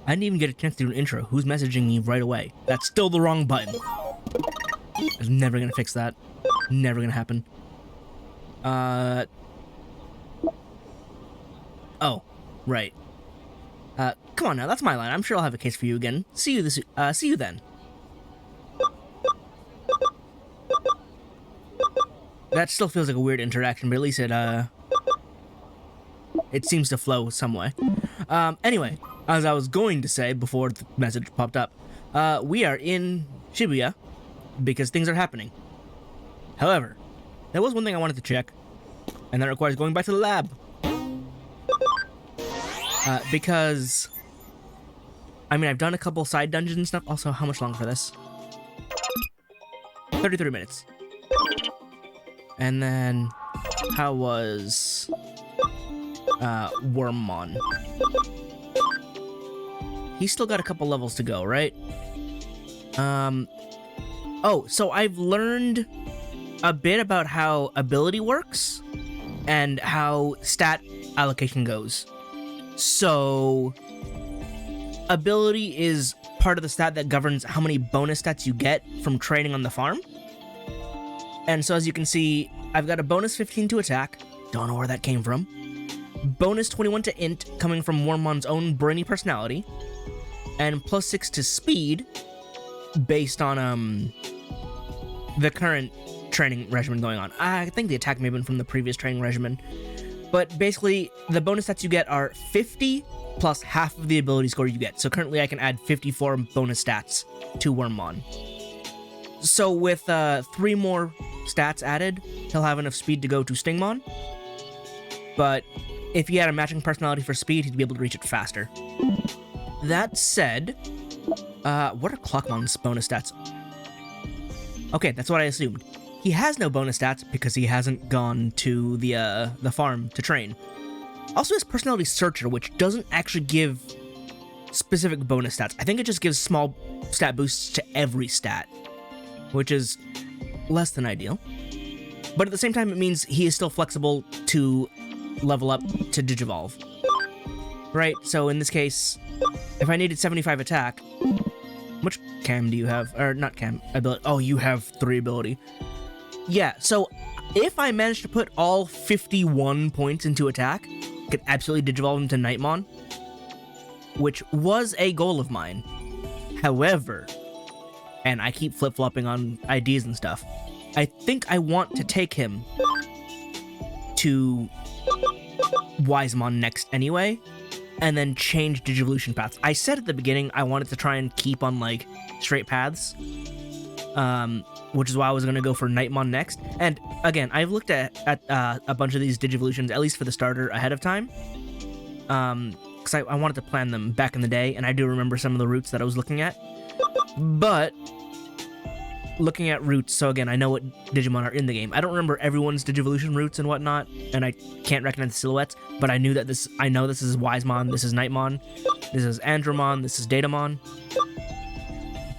I didn't even get a chance to do an intro. Who's messaging me right away? That's still the wrong button. I was never gonna fix that. Never gonna happen. Oh, right. Come on now, that's my line. I'm sure I'll have a case for you again. See you then. That still feels like a weird interaction, but at least it seems to flow some way. Anyway, as I was going to say before the message popped up, we are in Shibuya because things are happening. However, there was one thing I wanted to check, and that requires going back to the lab. Because, I mean, I've done a couple side dungeons and stuff. Also, how much longer for this? 33 minutes. And then, how was Wormmon? He's still got a couple levels to go, right? Oh, so I've learned a bit about how ability works and how stat allocation goes. So, ability is part of the stat that governs how many bonus stats you get from training on the farm. And so as you can see, I've got a bonus 15 to attack. Don't know where that came from. Bonus 21 to int, coming from Wormmon's own brainy personality. And plus 6 to speed, based on the current training regimen going on. I think the attack may have been from the previous training regimen. But basically, the bonus stats you get are 50 plus half of the ability score you get. So currently I can add 54 bonus stats to Wormmon. So with 3 more stats added, he'll have enough speed to go to Stingmon. But if he had a matching personality for speed, he'd be able to reach it faster. That said, what are Clockmon's bonus stats? Okay, that's what I assumed. He has no bonus stats because he hasn't gone to the farm to train. Also has Personality Searcher, which doesn't actually give specific bonus stats. I think it just gives small stat boosts to every stat, which is less than ideal. But at the same time, it means he is still flexible to level up to Digivolve. Right, so in this case, if I needed 75 attack, which cam do you have? Or not cam, ability. Oh, you have 3 ability. Yeah, so if I managed to put all 51 points into attack, I could absolutely Digivolve him to Nightmon, which was a goal of mine. However, and I keep flip-flopping on ideas and stuff, I think I want to take him to Wisemon next anyway, and then change Digivolution paths. I said at the beginning I wanted to try and keep on, like, straight paths, which is why I was going to go for Nightmon next. And again, I've looked at a bunch of these Digivolutions, at least for the starter, ahead of time, because I wanted to plan them back in the day, and I do remember some of the routes that I was looking at. But looking at routes, so again, I know what Digimon are in the game. I don't remember everyone's Digivolution routes and whatnot, and I can't recognize the silhouettes, but I know this is Wisemon, this is Nightmon, this is Andromon, this is Datamon.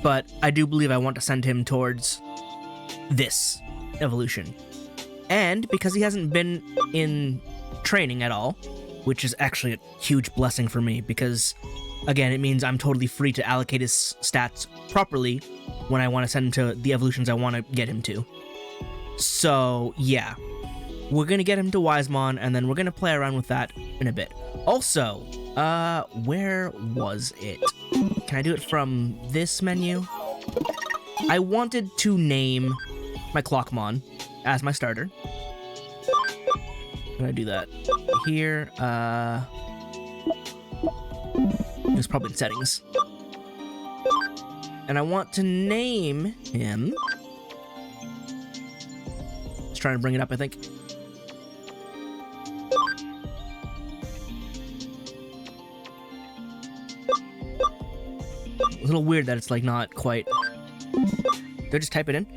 But I do believe I want to send him towards this evolution. And because he hasn't been in training at all, which is actually a huge blessing for me, because again, it means I'm totally free to allocate his stats properly when I want to send him to the evolutions I want to get him to. So, yeah. We're going to get him to Wisemon, and then we're going to play around with that in a bit. Also, where was it? Can I do it from this menu? I wanted to name my Clockmon as my starter. Can I do that here? It's probably in settings. And I want to name him. Just trying to bring it up, I think. A little weird that it's like not quite. Do I just type it in?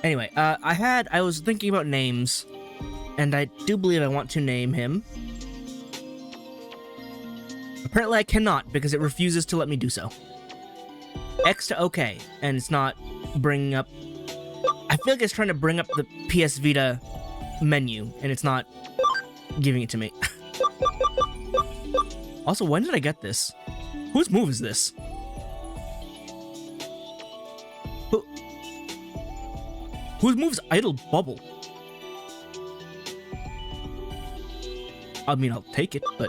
Anyway, I was thinking about names, and I do believe I want to name him. Apparently I cannot, because it refuses to let me do so. X to OK, and it's not bringing up... I feel like it's trying to bring up the PS Vita menu, and it's not giving it to me. Also, when did I get this? Whose move is this? Whose move's Idle Bubble? I mean, I'll take it, but...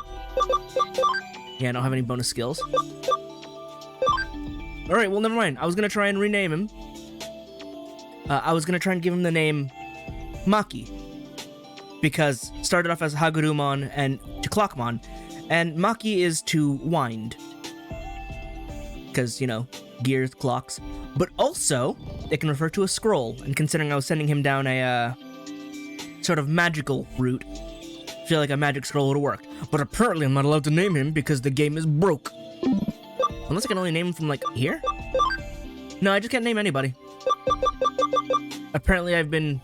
yeah, I don't have any bonus skills. Alright, well, never mind. I was gonna try and rename him. I was gonna try and give him the name Maki. Because started off as Hagurumon and to Clockmon. And Maki is to wind. Because, you know, gears, clocks. But also, it can refer to a scroll. And considering I was sending him down a sort of magical route, I feel like a magic scroll would have worked. But apparently I'm not allowed to name him because the game is broke. Unless I can only name him from, like, here? No, I just can't name anybody. Apparently I've been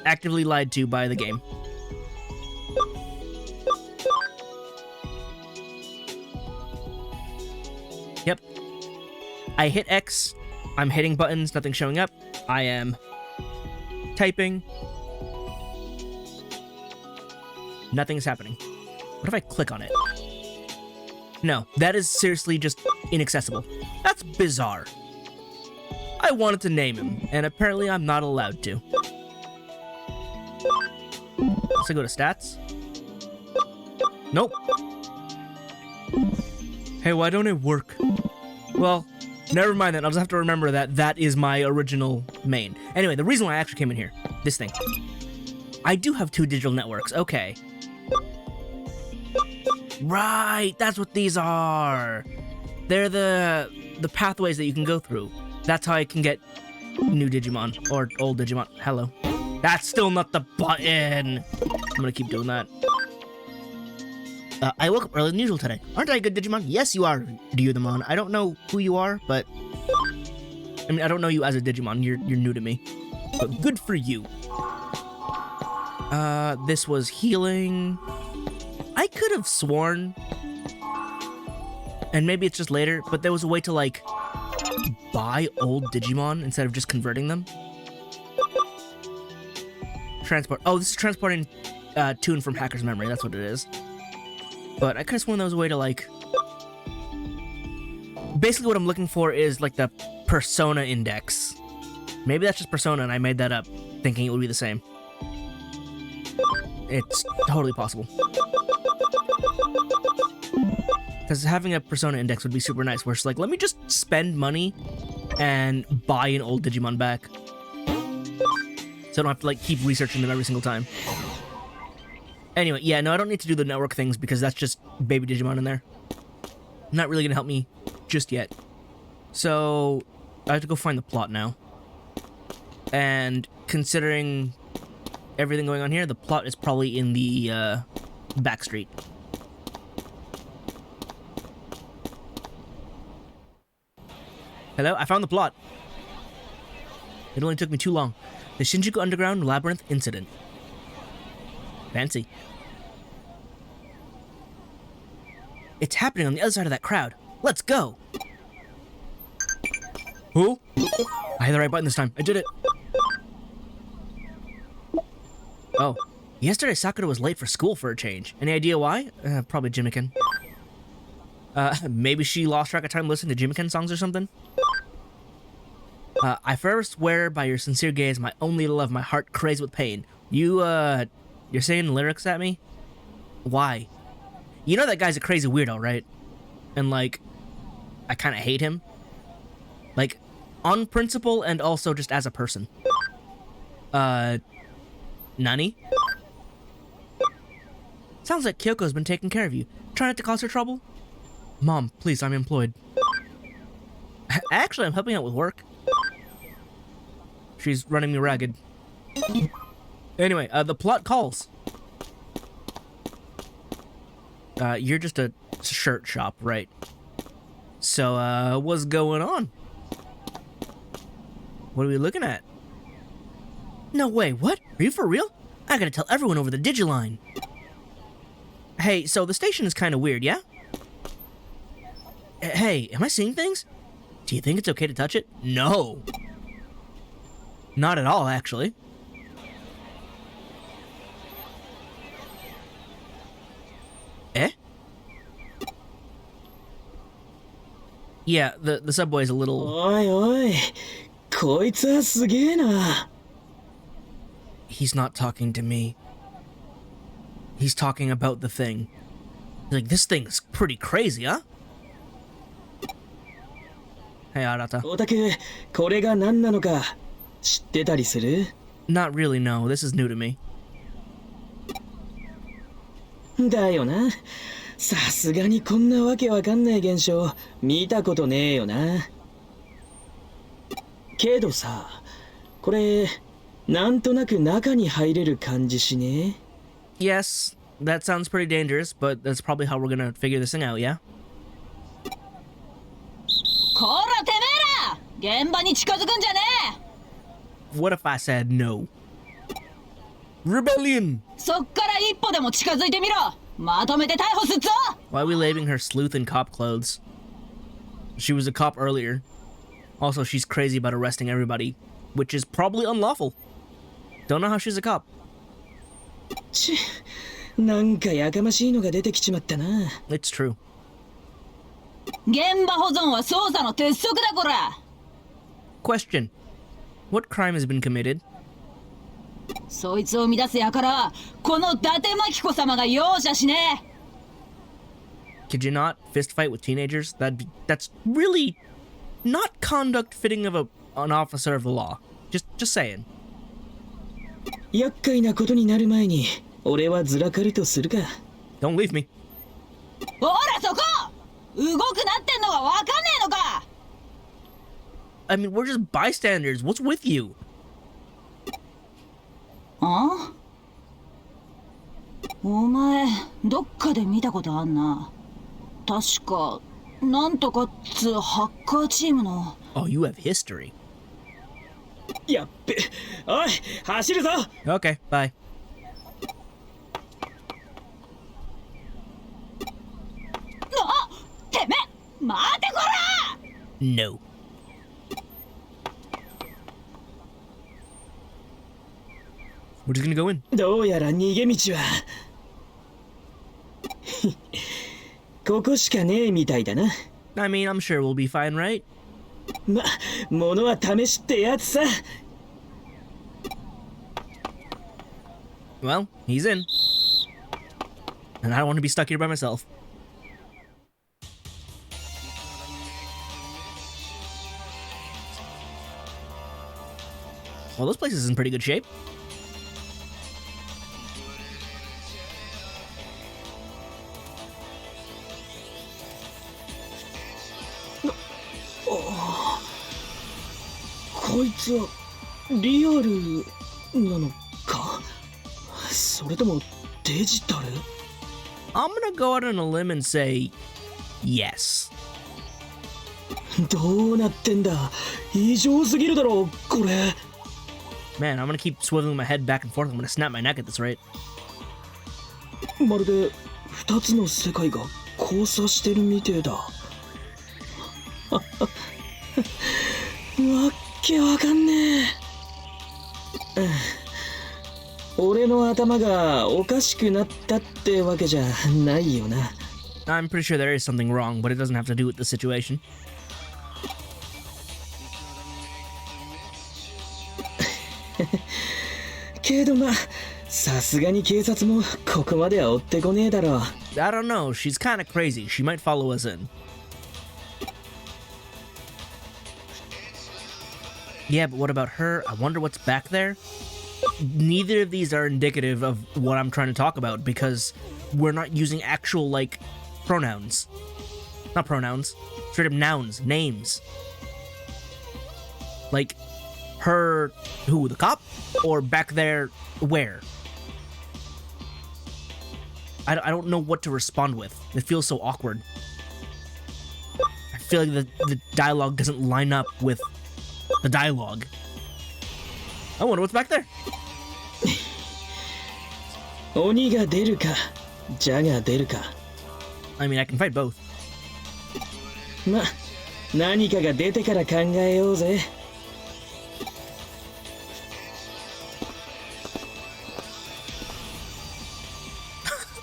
actively lied to by the game. Yep. I hit X. I'm hitting buttons, nothing's showing up. I am typing. Nothing's happening. What if I click on it? No, that is seriously just inaccessible. That's bizarre. I wanted to name him, and apparently I'm not allowed to. Let's go to stats. Nope. Hey, why don't it work? Well, never mind then. I'll just have to remember that that is my original main. Anyway, the reason why I actually came in here, this thing. I do have 2 digital networks, okay. Right, that's what these are. They're the pathways that you can go through. That's how I can get new Digimon, or old Digimon. Hello. That's still not the button. I'm gonna keep doing that. I woke up earlier than usual today. Aren't I a good Digimon? Yes, you are, Diudamon. I don't know who you are, but... I mean, I don't know you as a Digimon. You're new to me. But good for you. This was healing. I could have sworn, and maybe it's just later, but there was a way to, like, buy old Digimon instead of just converting them. Transport. Oh, this is transporting Toon from Hacker's memory. That's what it is. But I could have sworn there was a way to, like... basically what I'm looking for is, like, the Persona Index. Maybe that's just Persona and I made that up, thinking it would be the same. It's totally possible. Because having a Persona Index would be super nice, where it's like, let me just spend money and buy an old Digimon back. So I don't have to, like, keep researching them every single time. Anyway, yeah, no, I don't need to do the network things because that's just baby Digimon in there. Not really gonna help me just yet. So, I have to go find the plot now. And considering everything going on here, the plot is probably in the back street. Hello, I found the plot. It only took me too long. The Shinjuku Underground Labyrinth Incident. Fancy. It's happening on the other side of that crowd. Let's go! Who? I hit the right button this time. I did it. Oh. Yesterday Sakura was late for school for a change. Any idea why? Probably Jimiken. Maybe she lost track of time listening to Jimiken songs or something? I forever swear by your sincere gaze, my only love, my heart crazed with pain. You're saying lyrics at me? Why? You know that guy's a crazy weirdo, right? And, like, I kind of hate him. Like, on principle and also just as a person. Nani? Sounds like Kyoko's been taking care of you. Trying not to cause her trouble? Mom, please, I'm employed. Actually, I'm helping out with work. She's running me ragged. Anyway, the plot calls. You're just a shirt shop, right? So, what's going on? What are we looking at? No way, what? Are you for real? I gotta tell everyone over the Digiline. Hey, so the station is kind of weird, yeah? Hey, am I seeing things? Do you think it's okay to touch it? No. Not at all, actually. Eh? Yeah, the subway's a little... おいおい、こいつはすげえな。 He's not talking to me. He's talking about the thing. He's like, this thing's pretty crazy, huh? Hey, Arata. オタク、これが何なのか知ってたりする？ Not really, no. This is new to me. だよな。さすがにこんなわけわかんない現象見たことねえよな。けどさ、これなんとなく中に入れる感じしねえ？ Yes, that sounds pretty dangerous, but that's probably how we're gonna figure this thing out, yeah? こらてめえら、現場に近づくんじゃねえ。 What if I said no? Rebellion! そっから一歩でも近づいてみろ。まとめて逮捕すっぞ。 Why are we labeling her sleuth in cop clothes? She was a cop earlier. Also, she's crazy about arresting everybody, which is probably unlawful. Don't know how she's a cop. ち、なんかやかましいのが出てきちまったな。 It's true. 現場保存は捜査の鉄則だこら。 Question. What crime has been committed? そいつを乱す輩はこの伊達巻子様が容赦しねえ。 Could you not fist fight with teenagers? That's really not conduct fitting of an officer of the law. Just saying. 厄介なことになる前に俺はずらかるとするか。 Don't leave me. ほらそこ、動くなってんのがわかんねえのか。 I mean, we're just bystanders. What's with you? あ？お前どっかで見たことあんな。確かなんとかっつハッカーチームの。 Oh, you have history. やっべ、おい、走るぞ。 Okay, bye. あ、てめえ、待てこら。 No. We're just gonna go in. どうやら逃げ道はここしかねえみたいだな。 I mean, I'm sure we'll be fine, right? ま、物は試しってやつさ。 Well, he's in. And I don't want to be stuck here by myself. Well, this place is in pretty good shape. Oh, こいつはリアルなのか、それともデジタル？ I'm gonna go out on a limb and say yes. どうなってんだ、異常すぎるだろこれ。 Man, I'm gonna keep swiveling my head back and forth. I'm gonna snap my neck at this rate. まるで二つの世界が交差してるみてえだ。わっけわかんねえ。俺の頭がおかしくなったってわけじゃないよな。 I'm pretty sure there is something wrong, but it doesn't have to do with the situation. けどまあ、さすがに警察もここまでは追ってこねえだろう。 I don't know. She's kind of crazy. She might follow us in. Yeah, but what about her? I wonder what's back there. Neither of these are indicative of what I'm trying to talk about because we're not using actual, like, pronouns. Not pronouns. Straight up nouns. Names. Like, her... Who? The cop? Or back there... Where? I don't know what to respond with. It feels so awkward. I feel like the dialogue doesn't line up with the dialogue. I wonder what's back there. 鬼が出るか、蛇が出るか。 I mean, I can fight both. ま、何かが出てから考えようぜ。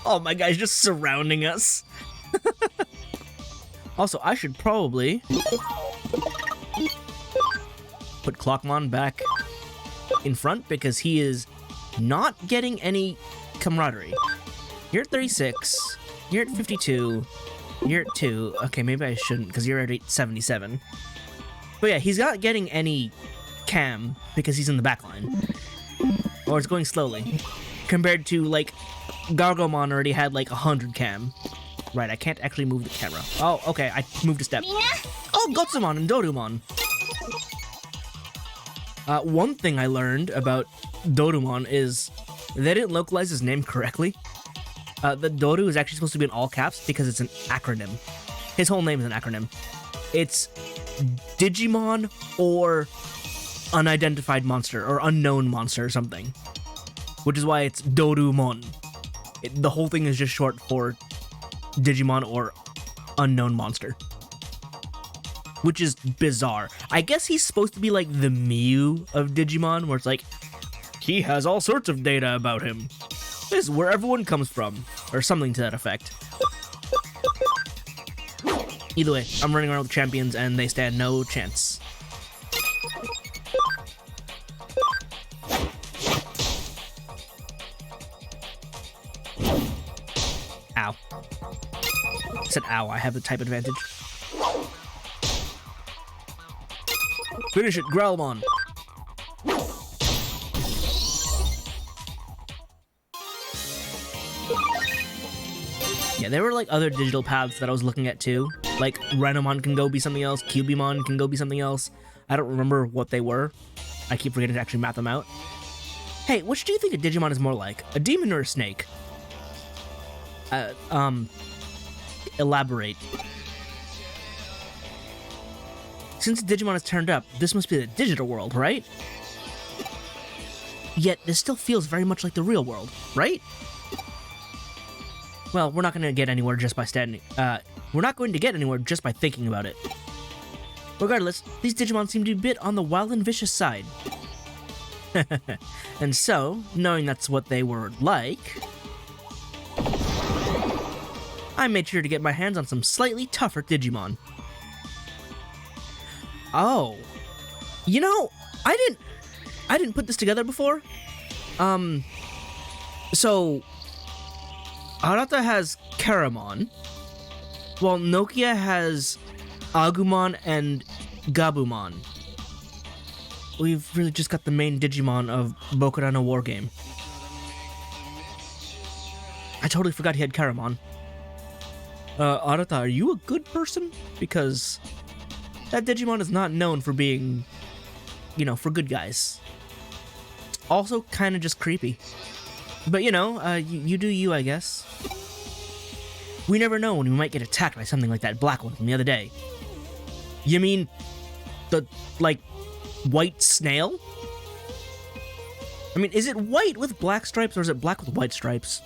Oh my guy's just surrounding us. Also, I should probably put Clockmon back in front because he is not getting any camaraderie. You're at 36, you're at 52, you're at 2. Okay, maybe I shouldn't because you're at 77. But yeah, he's not getting any cam because he's in the back line. Or it's going slowly. Compared to, like, Gargomon already had, like, 100 cam. Right, I can't actually move the camera. Oh, okay, I moved a step. Oh, Gotsumon and Dorumon! One thing I learned about Dorumon is they didn't localize his name correctly. The Doru is actually supposed to be in all caps because it's an acronym. His whole name is an acronym. It's Digimon or unidentified monster or unknown monster or something. Which is why it's Dorumon. The whole thing is just short for Digimon or unknown monster. Which is bizarre. I guess he's supposed to be like the Mew of Digimon, where it's like, he has all sorts of data about him. This is where everyone comes from. Or something to that effect. Either way, I'm running around with champions and they stand no chance. Ow. I said ow, I have the type advantage. Finish it, Growlmon! Yeah, there were like other digital paths that I was looking at too. Like Renamon can go be something else, Cubimon can go be something else. I don't remember what they were. I keep forgetting to actually map them out. Hey, which do you think a Digimon is more like? A demon or a snake? Elaborate. Since Digimon is turned up, this must be the digital world, right? Yet, this still feels very much like the real world, right? Well, we're not going to get anywhere just by we're not going to get anywhere just by thinking about it. Regardless, these Digimon seem to be a bit on the wild and vicious side. And so, knowing that's what they were like, I made sure to get my hands on some slightly tougher Digimon. Oh. You know, I didn't put this together before. So Arata has Karamon, while Nokia has Agumon and Gabumon. We've really just got the main Digimon of Bokura no War Game. I totally forgot he had Karamon. Arata, are you a good person? Because that Digimon is not known for being, you know, for good guys. Also, kind of just creepy. But, you know, you do you, I guess. We never know when we might get attacked by something like that black one from the other day. You mean the, like, white snail? I mean, is it white with black stripes or is it black with white stripes?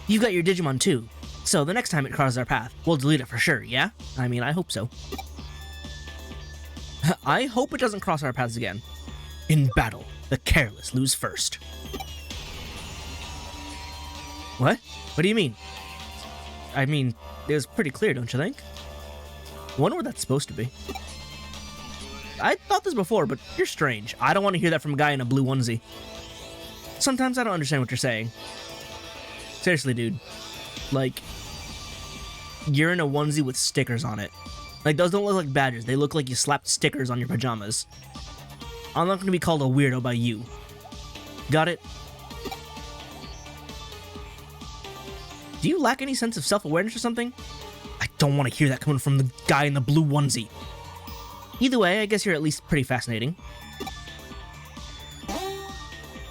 You've got your Digimon too, so the next time it crosses our path, we'll delete it for sure, yeah? I mean, I hope so. I hope it doesn't cross our paths again. In battle, the careless lose first. What? What do you mean? I mean, it was pretty clear, don't you think? Wonder what that's supposed to be. I thought this before, but you're strange. I don't want to hear that from a guy in a blue onesie. Sometimes I don't understand what you're saying. Seriously, dude. Like, you're in a onesie with stickers on it. Like, those don't look like badges. They look like you slapped stickers on your pajamas. I'm not going to be called a weirdo by you. Got it? Do you lack any sense of self-awareness or something? I don't want to hear that coming from the guy in the blue onesie. Either way, I guess you're at least pretty fascinating.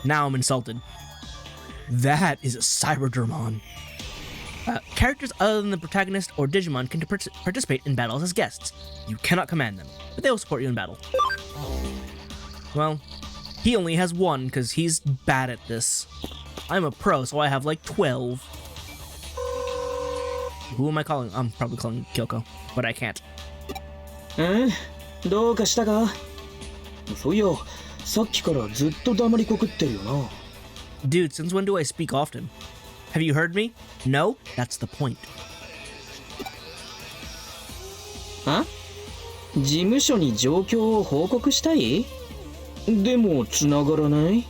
Now I'm insulted. That is a Cyberdramon. Characters other than the protagonist or Digimon can participate in battles as guests. You cannot command them, but they will support you in battle. Well, he only has one because he's bad at this. I'm a pro, so I have like 12. Who am I calling? I'm probably calling Kyoko, but I can't. どうかしたか? そういや、さっきからずっと黙りこくってるよな。 Dude, since when do I speak often? Have you heard me? No? That's the point. あ？事務所に状況を報告したい？でも繋がらない？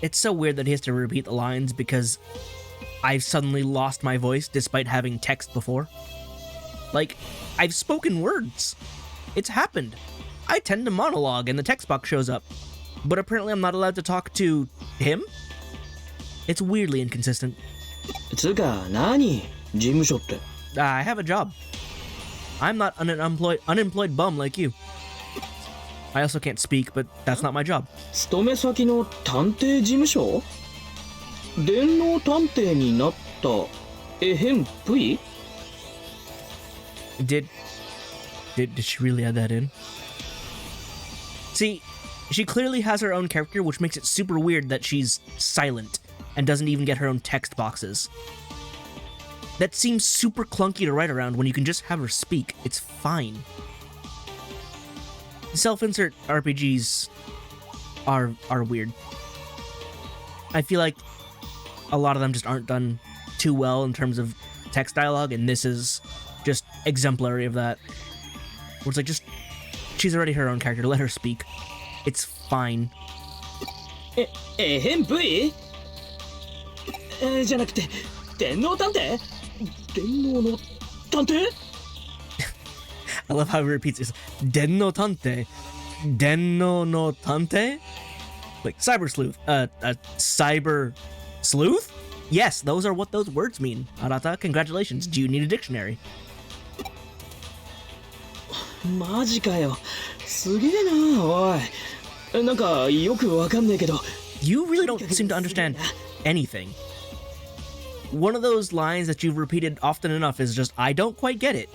It's so weird that he has to repeat the lines because I've suddenly lost my voice despite having text before. Like, I've spoken words. It's happened. I tend to monologue and the text box shows up. But apparently I'm not allowed to talk to him? It's weirdly inconsistent. つうか、何？事務所って。I have a job. I'm not an unemployed bum like you. I also can't speak, but that's not my job. 勤め先の探偵事務所？電脳探偵になったえへんぷい？ Did she really add that in? See, she clearly has her own character, which makes it super weird that she's silent and doesn't even get her own text boxes. That seems super clunky to write around when you can just have her speak. It's fine. Self-insert RPGs are weird. I feel like a lot of them just aren't done too well in terms of text dialogue, and this is just exemplary of that. Where it's like, just, she's already her own character, let her speak. It's fine. えへんぷい？じゃなくて、電脳探偵？電脳の探偵？ I love how he repeats this. Denno tante. Denno no tante? Like cyber sleuth. Cyber sleuth? Yes, those are what those words mean. Arata, congratulations. Do you need a dictionary? マジかよ。すげえな、おい。なんかよくわかんねえけど。You really don't seem to understand anything. One of those lines that you've repeated often enough is just, I don't quite get it.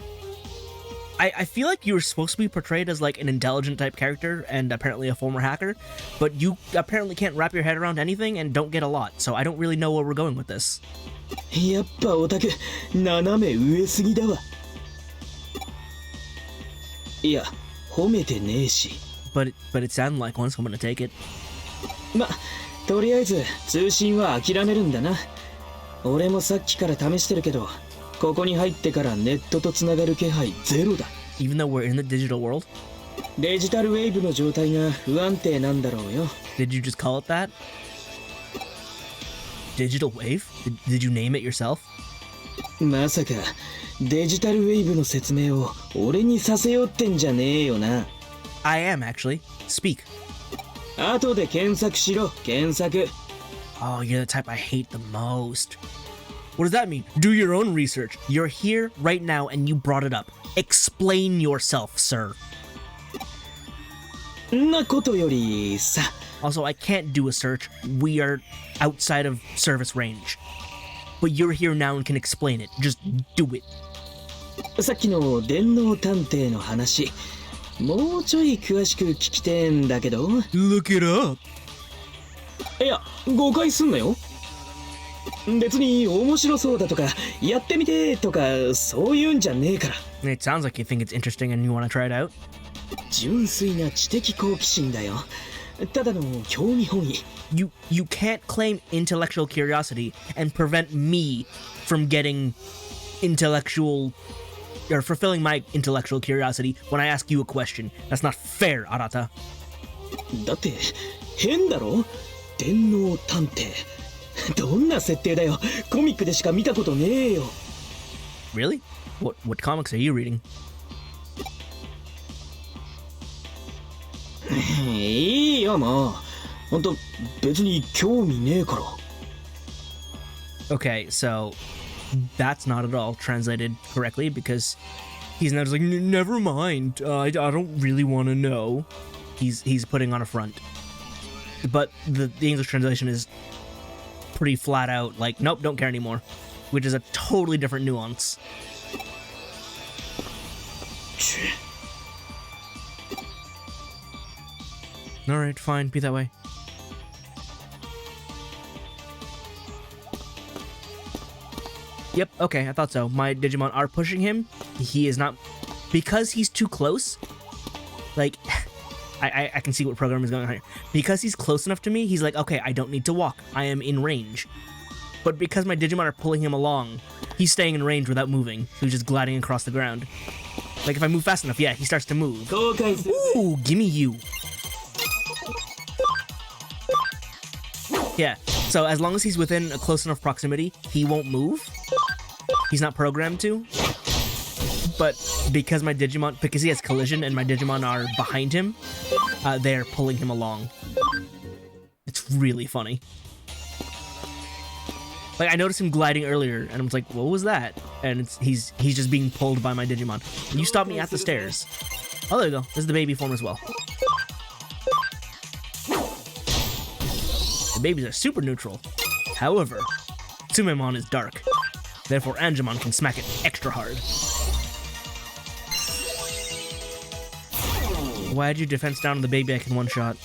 I feel like you were supposed to be portrayed as like an intelligent type character and apparently a former hacker, but you apparently can't wrap your head around anything and don't get a lot, so I don't really know where we're going with this. やっぱオタク、斜め上すぎだわ。いや、褒めてねえし。But it sounded like one, so I'm gonna take it. ま、とりあえず通信は諦めるんだな。俺もさっきから試してるけど、ここに入ってからネットとつながる気配ゼロだ。Even though we're in the digital world? デジタルウェーブの状態が不安定なんだろうよ。Did you just call it that? Digital wave? Did you name it yourself? まさかデジタルウェーブの説明を俺にさせようってんじゃねえよな。I am actually. Speak. 後で検索しろ、検索。Oh, you're the type I hate the most. What does that mean? Do your own research. You're here right now and you brought it up. Explain yourself, sir. なことよりさ。Also, I can't do a search. We are outside of service range. But you're here now and can explain it. Just do it. さっきの電脳探偵の話、もうちょい詳しく聞きてんだけど。Look it up. いや、誤解すんなよ。別に面白そうだとか、やってみてとか、そういうんじゃねえから。It sounds like you think it's interesting and you want to try it out. 純粋な知的好奇心だよ。ただの興味本位。You can't claim intellectual curiosity and prevent me from getting intellectual or fulfilling my intellectual curiosity when I ask you a question. That's not fair, Arata. だって変だろ？電脳探偵。どんな設定だよ。コミックでしか見たことねえよ。Really? What comics are you reading? いいよもう。ほんと別に興味ねえから。Okay, so that's not at all translated correctly because he's now just like, never mind. I don't really want to know. He's putting on a front. But the English translation is pretty flat out like, nope, don't care anymore, which is a totally different nuance. Alright, fine, be that way. Yep, okay, I thought so. My Digimon are pushing him. He is not... Because he's too close, like... I can see what program is going on here. Because he's close enough to me, he's like, okay, I don't need to walk. I am in range. But because my Digimon are pulling him along, he's staying in range without moving. So he's just gliding across the ground. Like if I move fast enough, yeah, he starts to move. 後悔する。 Ooh, gimme you. Yeah, so as long as he's within a close enough proximity, he won't move. He's not programmed to. But because he has collision and my Digimon are behind him, they're pulling him along. It's really funny. Like I noticed him gliding earlier, and I was like, "What was that?" And he's just being pulled by my Digimon. And you stopped me at the stairs. Oh, there you go. This is the baby form as well. The babies are super neutral. However, Tsumemon is dark. Therefore, Angemon can smack it extra hard. Why'd you defense down on the baby I can one-shot?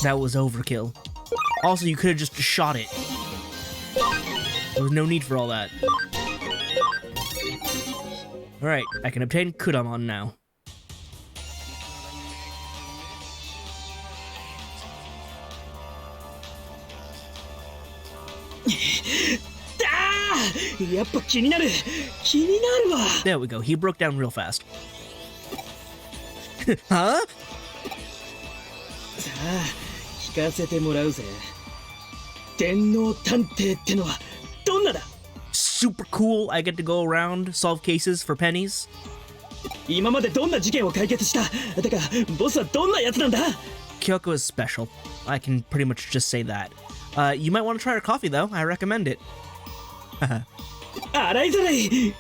That was overkill. Also, you could have just shot it. There was no need for all that. Alright, I can obtain Kudamon now. There we go, he broke down real fast. Huh? さあ、聞かせてもらうぜ。電脳探偵ってのはどんなだ? Super cool, I get to go around, solve cases for pennies. 今までどんな事件を解決した？てか、ボスはどんなやつなんだ? Kyoko is special. I can pretty much just say that. You might want to try her coffee, though. I recommend it. 洗いざらい!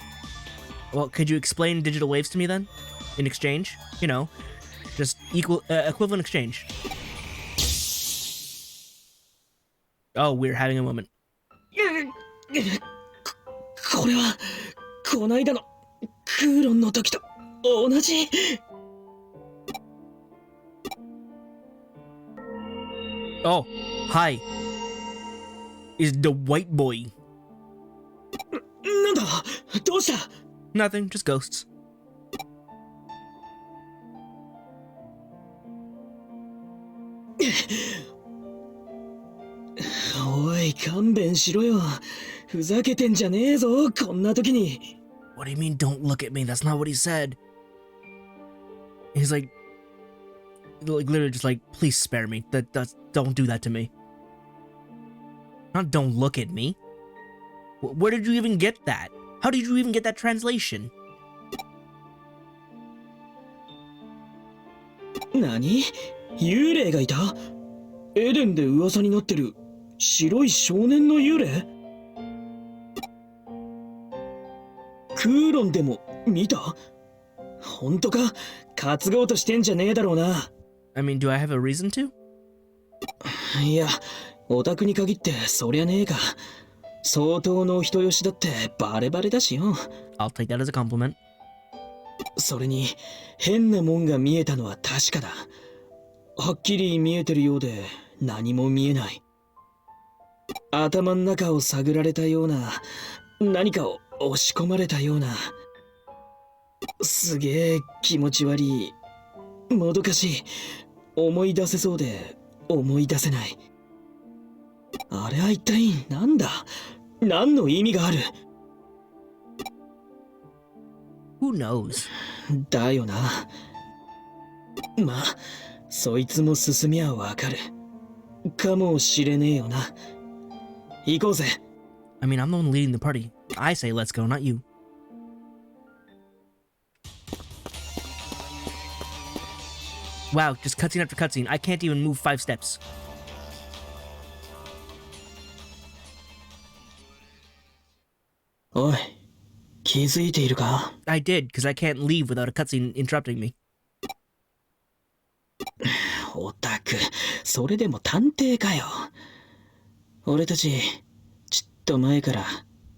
Well, could you explain digital waves to me, then? In exchange? You know, just equivalent exchange. Oh, we're having a moment. これは、こないだのクーロンの時と同じ。Oh, hi. Is the white boy. なんだ? どうした? Nothing, just ghosts. おい、勘弁しろよ。ふざけてんじゃねえぞ、こんな時に。What do you mean, don't look at me? That's not what he said. He's like literally just like, please spare me. Don't do that to me. Not don't look at me. Where did you even get that? How did you even get that translation? 何? 幽霊がいた? エデンで噂になってる白い少年の幽霊? クーロンでも見た? 本当か? 担ごうとしてんじゃねえだろうな。 I mean, do I have a reason to? いや、オタクに限ってそりゃねえか。相当の人よしだってバレバレだしよ。 I'll take that as a compliment. それに変なもんが見えたのは確かだ。はっきり見えてるようで何も見えない。頭の中を探られたような、何かを押し込まれたような。すげえ気持ち悪い。もどかしい。思い出せそうで思い出せない。あれは一体なんだ？何の意味がある？ Who knows? だよな。まあ、そいつも進みゃわかる。かもしれねえよな。行こうぜ。I mean, I'm the one leading the party. I say let's go, not you. Wow, just cutscene after cutscene. I can't even move 5 steps. おい、気づいているか? I did, because I can't leave without a cutscene interrupting me. オタク、それでも探偵かよ。俺たち、ちっと前から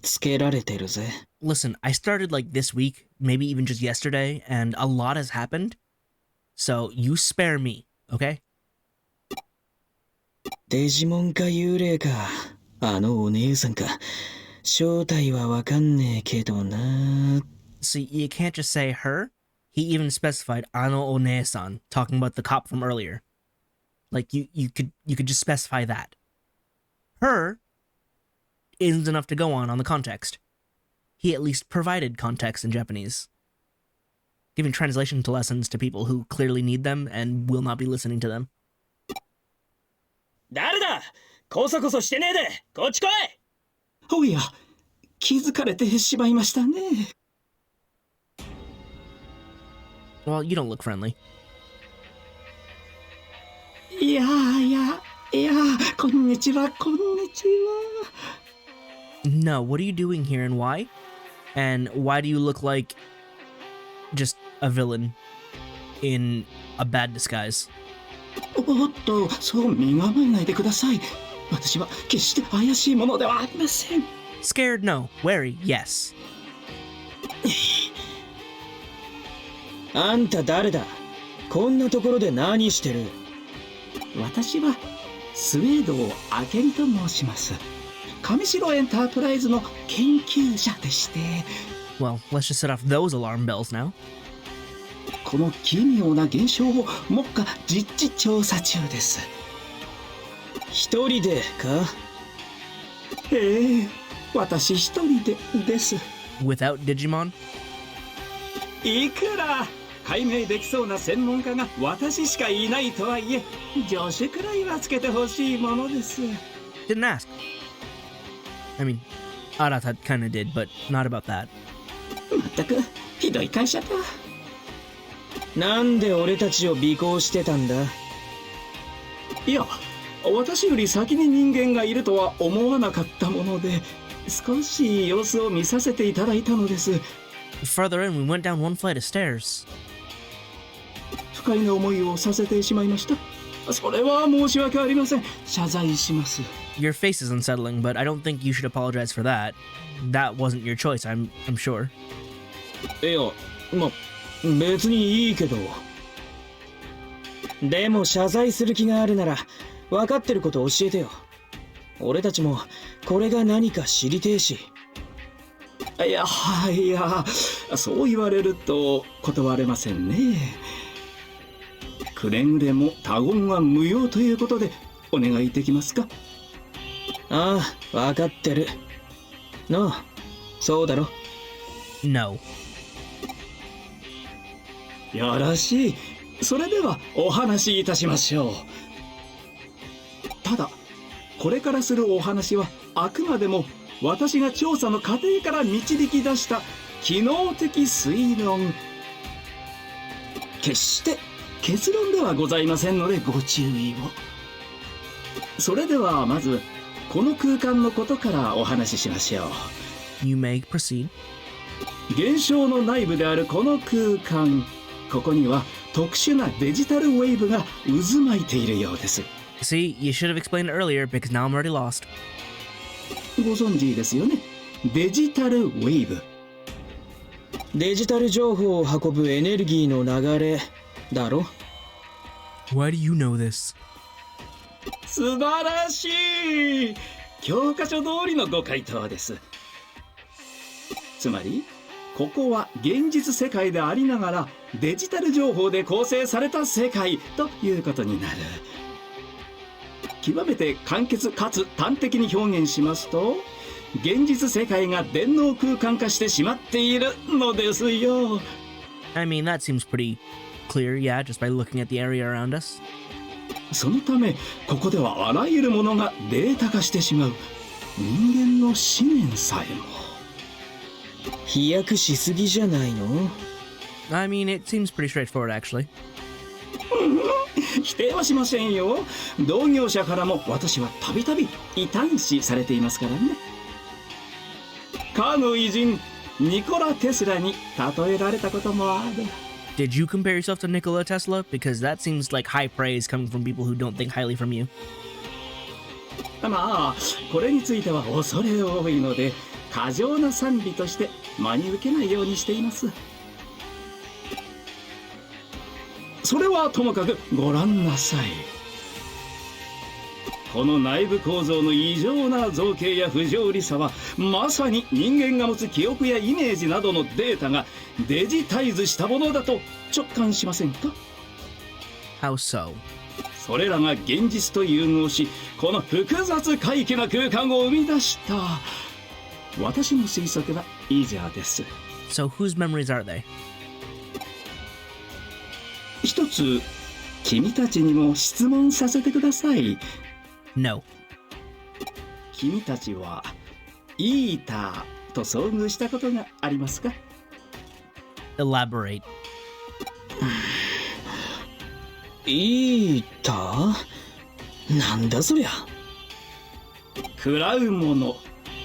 つけられてるぜ。Listen, I started like this week, maybe even just yesterday, and a lot has happened. So you spare me, okay? デジモンか幽霊か、あのお姉さんか。正体はわかんねえけどな。See, you can't just say her. He even specified Ano One-san, talking about the cop from earlier. Like you could just specify that. Her isn't enough to go on the context. he at least provided context in Japanese, giving translation to lessons to people who clearly need them and will not be listening to them. 誰だこそこそしてねえでこっち来いおや気づかれてしまいましたね Well, you don't look friendly. いやこんにちはこんにちは No, what are you doing here and why? And why do you look like just a villain in a bad disguise? おっとそう身構えないでください私は決して怪しいものではありません Scared? No. Wary? Yes. あんた誰だこんなところで何してる私はスウェードをアケリと申します上白エンタープライズの研究者でして Well, let's just set off those alarm bells now. この奇妙な現象を目下実地調査中です一人でか私一人でです Without Digimon? いくら解明できそうな専門家が私しかいないとはいえ助手くらいはつけてほしいものです Didn't ask. I mean, Arata kinda did, but not about that. まったくひどい会社だなんで俺たちを尾行してたんだいや私より先に人間がいるとは思わなかったもので少し様子を見させていただいたのです Further in, we went down one flight of stairs. 不快な思いをさせてしまいましたそれは申し訳ありません謝罪します Your face is unsettling, but I don't think you should apologize for that. That wasn't your choice, I'm sure. いや別にいいけどでも謝罪する気があるなら分かってること教えてよ俺たちもこれが何か知りてえしいやそう言われると断れませんねくれぐれも他言は無用ということでお願いできますかああ分かってるのそうだろ No. よろしいそれではお話しいたしましょうただこれからするお話はあくまでも私が調査の過程から導き出した機能的推論決して結論ではございませんのでご注意をそれではまずこの空間のことからお話ししましょう You may proceed. 現象の内部であるこの空間ここには特殊なデジタルウェーブが渦巻いているようです See, you should have explained it earlier because now I'm already lost. ご存知ですよねデジタルウェーブデジタル情報を運ぶエネルギーの流れだろ Why do you know this? 素晴らしい教科書通りのご回答ですつまりここは現実世界でありながらデジタル情報で構成された世界ということになる極めて簡潔かつ端的に表現しますと現実世界が電脳空間化してしまっているのですよ I mean, that seems pretty clear, yeah, just by looking at the area around us. そのためここではあらゆるものがデータ化してしまう人間の思念さえも飛躍しすぎじゃないの I mean, it seems pretty straightforward, actually. 否定はしませんよ同業者からも私はたびたび異端視されていますからねかの偉人ニコラ・テスラに例えられたこともある Did you compare yourself to Nikola Tesla? Because that seems like high praise coming from people who don't think highly from you. まあこれについては恐れ多いので過剰な賛美として真に受けないようにしていますそれはともかくご覧なさいこの内部構造の異常な造形や不条理さはまさに人間が持つ記憶やイメージなどのデータがデジタイズしたものだと直感しませんか How so? それらが現実と融合しこの複雑怪奇な空間を生み出した私の推測は以上です。 So whose memories are they? 一つ君たちにも質問させてください。 No. 君たちはイーターと遭遇したことがありますか？ Elaborate. イーター？なんだそりゃ。食らうもの、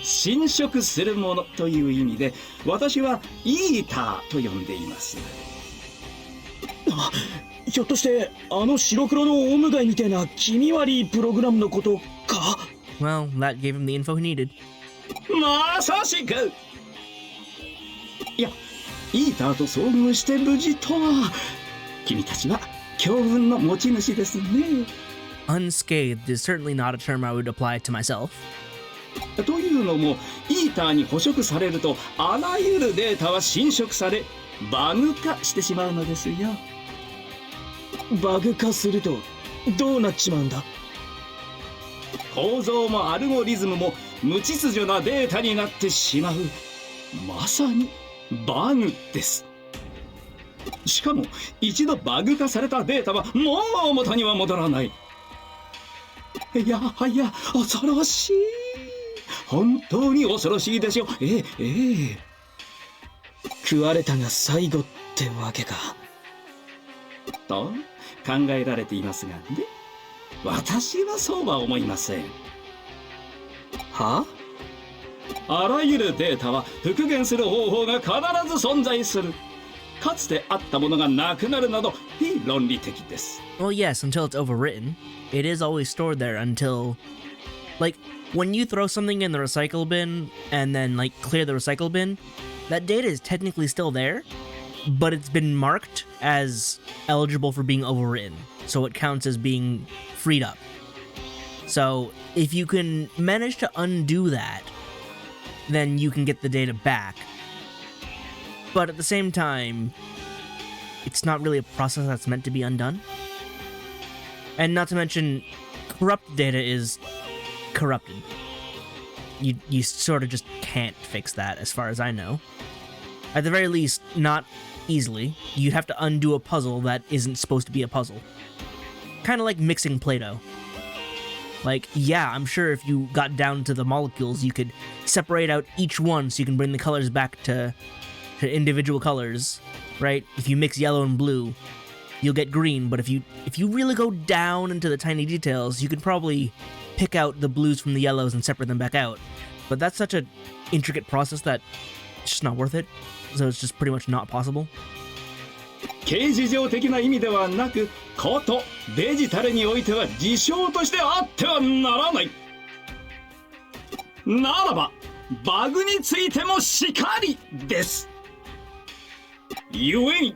侵食するものという意味で、私はイーターと呼んでいます。ひょっとしてあの白黒のオウムガイみたいな気味悪いプログラムのことか？ Well, that gave him the info he needed. まさしく。いや、イーターと遭遇して無事とは。君たちは強運の持ち主ですね。Unscathed is certainly not a term I would apply to myself. というのも、イーターに捕食されるとあらゆるデータは侵食されバグ化してしまうのですよ。バグ化するとどうなっちまうんだ？構造もアルゴリズムも無秩序なデータになってしまう。まさにバグです。しかも一度バグ化されたデータはもう元には戻らない。いやはや恐ろしい。本当に恐ろしいでしょ。食われたが最後ってわけかと考えられていますがね。私はそうは思いません。は？あらゆるデータは復元する方法が必ず存在する。かつてあったものがなくなるなど非論理的です。 Well, yes, until it's overwritten. It is always stored there until... Like, when you throw something in the recycle bin and then, like, clear the recycle bin, that data is technically still there, but it's been marked as eligible for being overwritten. So it counts as being freed up. So, if you can manage to undo that, then you can get the data back. But at the same time, it's not really a process that's meant to be undone. And not to mention, corrupt data is corrupted. You sort of just can't fix that, as far as I know. At the very least, not easily. You'd have to undo a puzzle that isn't supposed to be a puzzle. Kind of like mixing Play-Doh. Like, yeah, I'm sure if you got down to the molecules, you could separate out each one so you can bring the colors back to individual colors, right? If you mix yellow and blue, you'll get green, but if you really go down into the tiny details, you could probably pick out the blues from the yellows and separate them back out. But that's such an intricate process that it's just not worth it. So it's just pretty much not possible. 形而上的な意味ではなく、ことデジタルにおいては事象としてあってはならない。ならば、バグについてもしかりです。故に、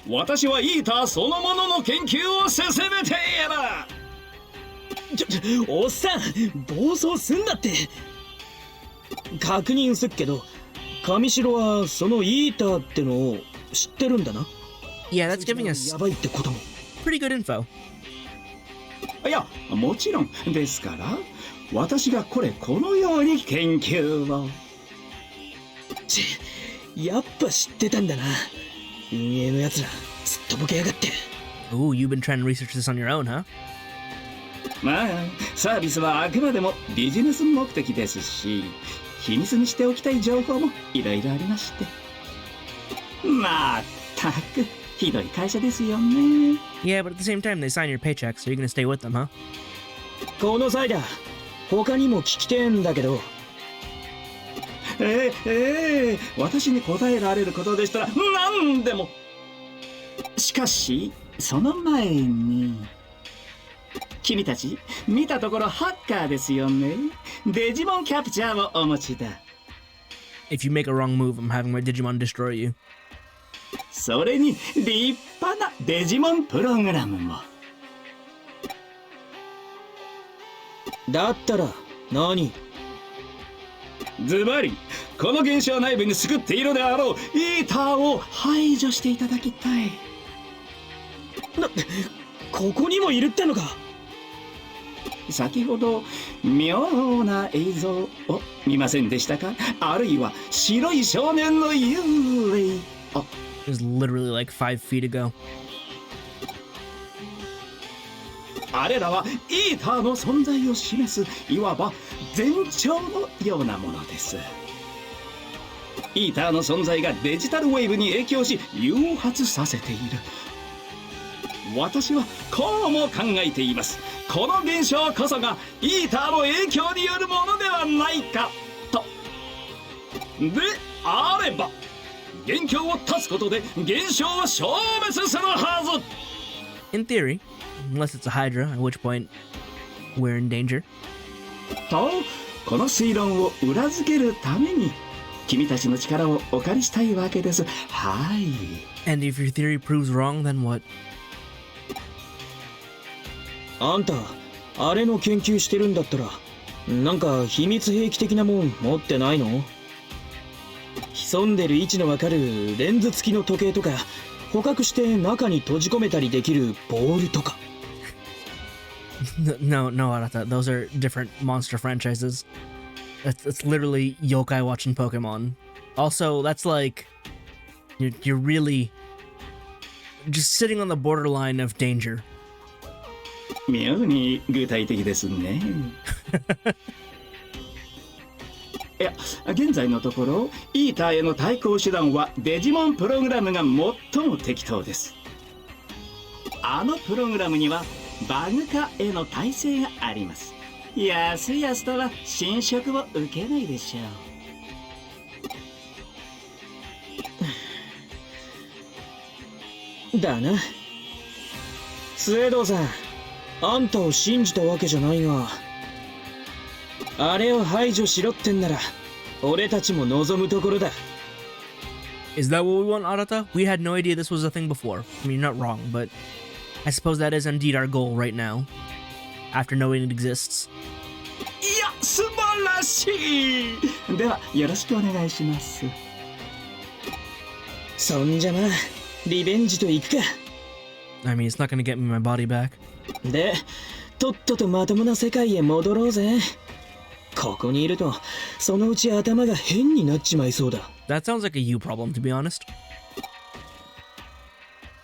私はイーターそのものの研究を進めている。おっさん、暴走すんだって。確認すっけど、上白はそのイーターってのを知ってるんだな。Yeah, that's giving us やばいってことも。pretty good info. いや、もちろんですから、私がこのように研究を。やっぱ知ってたんだな。運営のやつら、ずっとボケやがって。Ooh, you've been trying to research this on your own, huh? まあ、サービスはあくまでもビジネス目的ですし、秘密にしておきたい情報もいろいろありまして。まったく、ひどい会社ですよね。Yeah, but at the same time, they sign your paycheck, so you're gonna stay with them, huh? この際だ、他にも聞きてえんだけど。私に答えられることでしたら何でも。しかしその前に、君たち見たところハッカーですよね。デジモンキャプチャーをお持ちだ。If you make a wrong move, I'm having my Digimon destroy you. それに立派なデジモンプログラムも。だったら何？ズバリ、この現象内部に作っているであろうイーターを排除していただきたい。ここにもいるってのか。先ほど妙な映像を見ませんでしたか？あるいは白い少年の幽霊。あ、It was literally like 5 feet ago. あれらはイーターの存在を示すいわば前兆のようなものです。イーターの存在がデジタルウェーブに影響し誘発させている。私はこうも考えています。この現象こそがイーターの影響によるものではないかと。であれば元凶を断つことで現象を消滅するはず。 In theory, unless it's a Hydra, at which point we're in danger. とこの推論を裏付けるために君たちの力をお借りしたいわけです。はい。 And if your theory proves wrong, then what? あんたあれの研究してるんだったらなんか秘密兵器的なもん持ってないの？潜んでる位置のわかるレンズ付きの時計とか捕獲して中に閉じ込めたりできるボールとか。No, Arata. Those are different monster franchises. It's literally yokai watching Pokemon. Also, that's like you're really just sitting on the borderline of danger. 妙に具体的ですね。いや、現在のところイーターへの対抗手段はデジモンプログラムが最も適当です。あのプログラムにはバグ化への耐性があります。やすやすとは侵食を受けないでしょう。だな。スウェードさん、あんたを信じたわけじゃないが、あれを排除しろってんなら俺たちも望むところだ。 Is that what we want, Arata? We had no idea this was a thing before. I mean, you're not wrong, but I suppose that is indeed our goal right now, after knowing it exists. いや、素晴らしい。ではよろしくお願いします。そんじゃまあリベンジといくか。 I mean, it's not gonna get me my body back. でとっととまともな世界へ戻ろうぜ。ここにいるとそのうち頭が変になっちまいそうだ。 That sounds like a you problem, to be honest.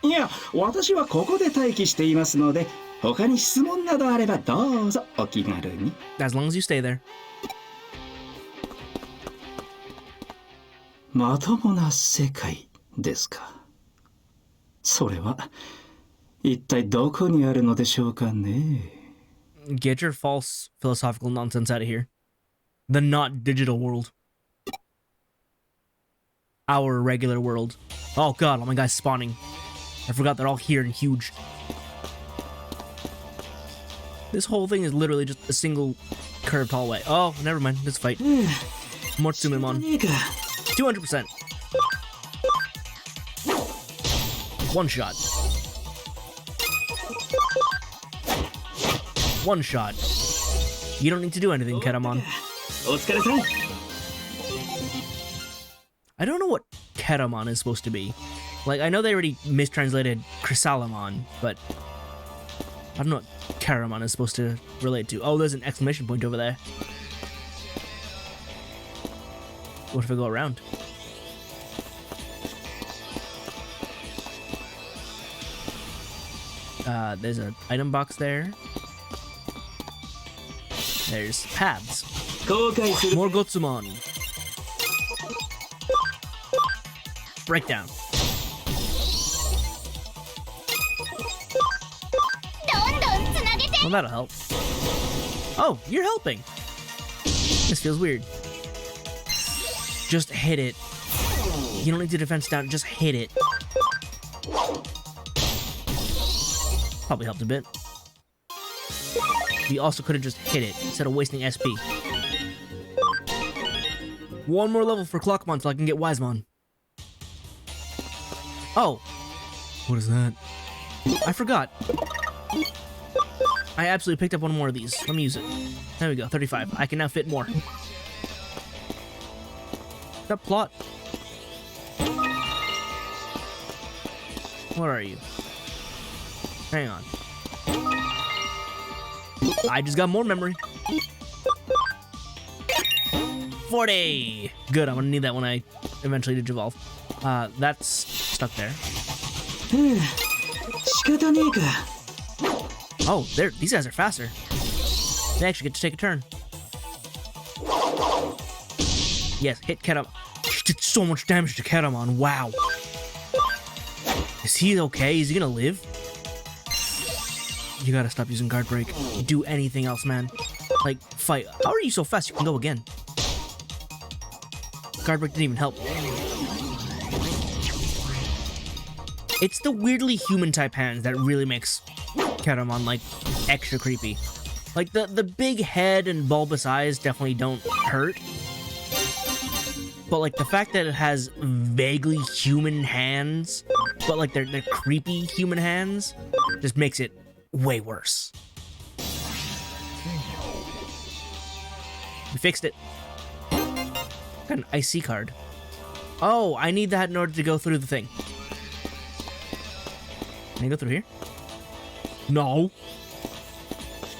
いや、私はここで待機していますので、他に質問などあればどうぞお気軽に。 As long as you stay there. まともな世界ですか。それは一体どこにあるのでしょうかね。 Get your false philosophical nonsense out of here. The not digital world. Our regular world. Oh god, all my guys spawning. I forgot they're all here and huge. This whole thing is literally just a single curved hallway. Oh, never mind. Let's fight. More Tsumemon. 200%. One shot. One shot. You don't need to do anything, Ketamon. お疲れさん。 I don't know what Ketamon is supposed to be. Like, I know they already mistranslated Chrysalimon, but I don't know what Ketamon is supposed to relate to. Oh, there's an exclamation point over there. What if I go around? There's an item box there. There's paths. 後悔する。 More Gotsumon. Breakdown. Well, that'll help. Oh, you're helping. This feels weird. Just hit it. You don't need to defense down, just hit it. Probably helped a bit. We also could have just hit it instead of wasting SP. One more level for Clockmon so I can get Wisemon. Oh. What is that? I forgot. I absolutely picked up one more of these. Let me use it. There we go, 35. I can now fit more. That plot. Where are you? Hang on. I just got more memory. 40! Good, I'm gonna need that when I eventually digivolve. That's stuck there. 仕方ねえか。 Oh, these guys are faster. They actually get to take a turn. Yes, hit Ketamon. She did so much damage to Ketamon. Wow. Is he okay? Is he gonna live? You gotta stop using guard break. Do anything else, man. Like, fight. How are you so fast? You can go again. Guard break didn't even help. It's the weirdly human type hands that really makes Ketamon like extra creepy. Like the big head and bulbous eyes definitely don't hurt. But like the fact that it has vaguely human hands, but like they're creepy human hands, just makes it way worse. We fixed it. Got an IC card. Oh, I need that in order to go through the thing. Can I go through here? No.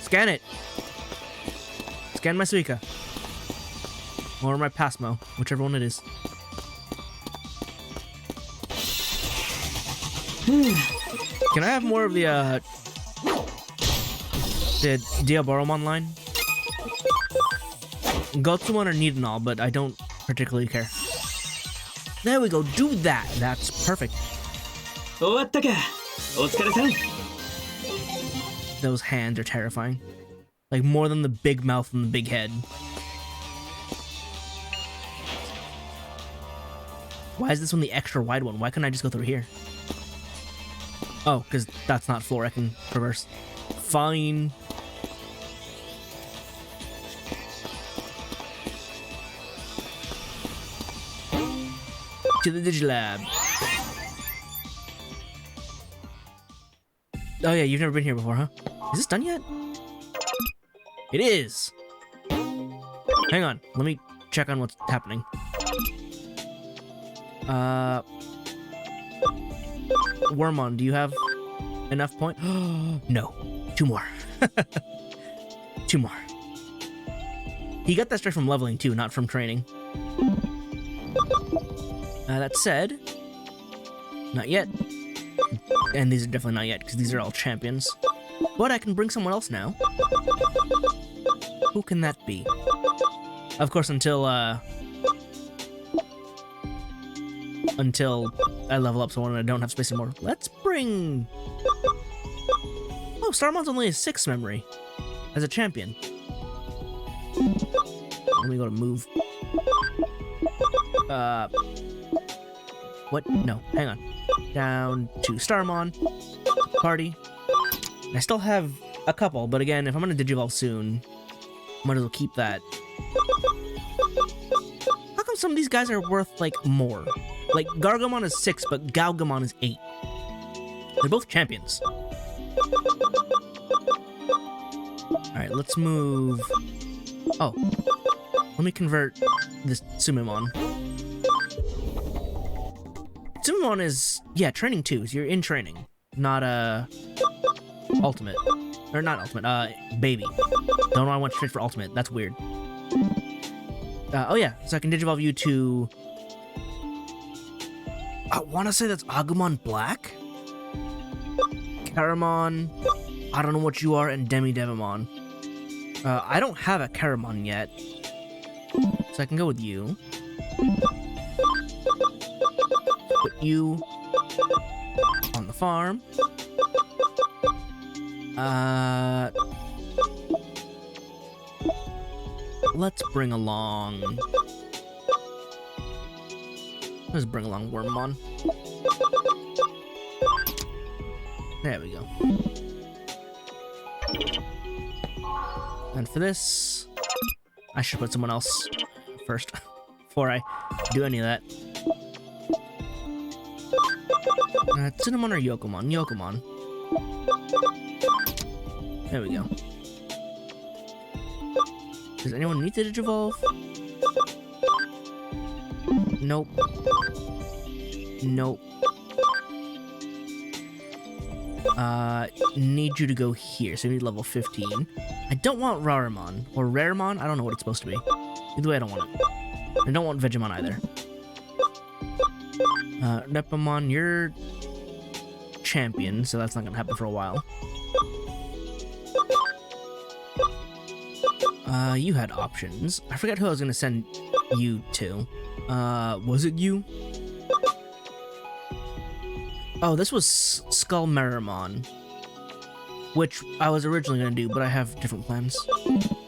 Scan it. Scan my Suica. Or my Pasmo, whichever one it is. Can I have more of the Diaboromon line? Gotsumon or Nidanol, but I don't particularly care. There we go, do that. That's perfect. 終わったか。お疲れさん。 Those hands are terrifying. Like more than the big mouth and the big head. Why is this one the extra wide one? Why couldn't I just go through here? Oh, because that's not floor I can traverse. Fine. To the Digilab. Oh yeah, you've never been here before, huh? Is this done yet? It is! Hang on, let me check on what's happening. Wormon, do you have enough point? No. 2 more. 2 more. He got that straight from leveling too, not from training. That said, not yet. And these are definitely not yet, because these are all champions. But I can bring someone else now. Who can that be? Of course, until I level up someone and I don't have space anymore. Let's bring... Oh, Starmon's only a 6 memory as a champion. Let me go to move. What? No, hang on. Down to Starmon. Party. I still have a couple, but again, if I'm gonna Digivolve soon, might as well keep that. How come some of these guys are worth, like, more? Like, Gargomon is 6, but Galgamon is 8. They're both champions. Alright, let's move... Oh. Let me convert this Sumimon. Sumimon is, yeah, training 2, so you're in training. Not, ultimate. Or not ultimate, baby. Don't know I went straight for ultimate, that's weird. Oh yeah, so I can Digivolve you to... I wanna say that's Agumon Black? Caramon, I don't know what you are, and Demi-Devimon. I don't have a Caramon yet, so I can go with you. Put you on the farm. Let's bring along... Let's bring along Wormmon. There we go. And for this, I should put someone else first before I do any of that. Tsunomon or Yokomon? Yokomon. There we go. Does anyone need to Digivolve? Nope. Nope. Need you to go here, so you need level 15. I don't want Raramon, or Raramon, I don't know what it's supposed to be. Either way, I don't want it. I don't want Vegemon either. Nepomon, you're champion, so that's not gonna happen for a while. You had options. I forgot who I was gonna send you to. Was it you? Oh, this was Skull Meramon, which I was originally gonna do, but I have different plans.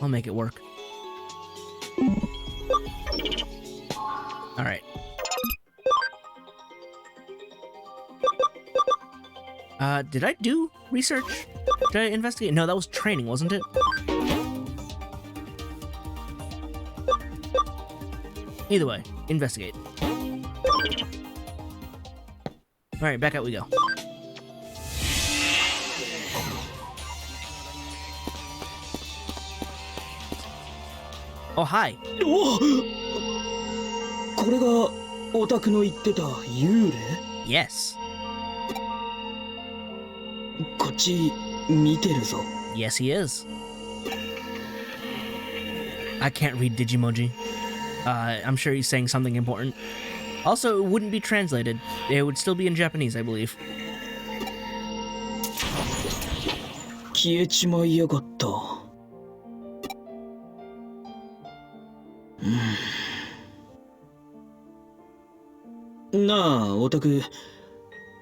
I'll make it work. Alright. Did I do research? Did I investigate? No, that was training, wasn't it? Either way, investigate. Alright, back out we go. Oh, hi. おこれがオタクの言ってた幽霊 Yes. こっち見てるぞ Yes, he is. I can't read Digimoji. I'm sure he's saying something important. Also, it wouldn't be translated. It would still be in Japanese, I believe. 消えちまいやがったなあオタク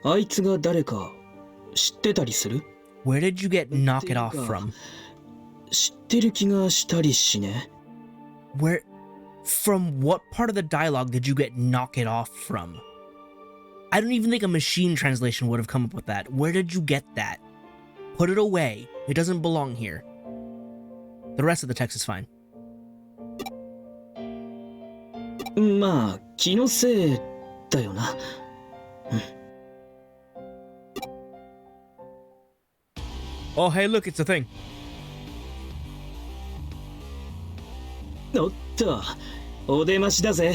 あいつが誰か知ってたりする Where did you get knock it off from? 知ってる気がしたりしね Where... From what part of the dialogue did you get knock it off from? I don't even think a machine translation would have come up with that. Where did you get that? Put it away. It doesn't belong here. The rest of the text is fine. まあ気のせいだよな Oh, hey, look, it's a thing. おっとお出ましだぜ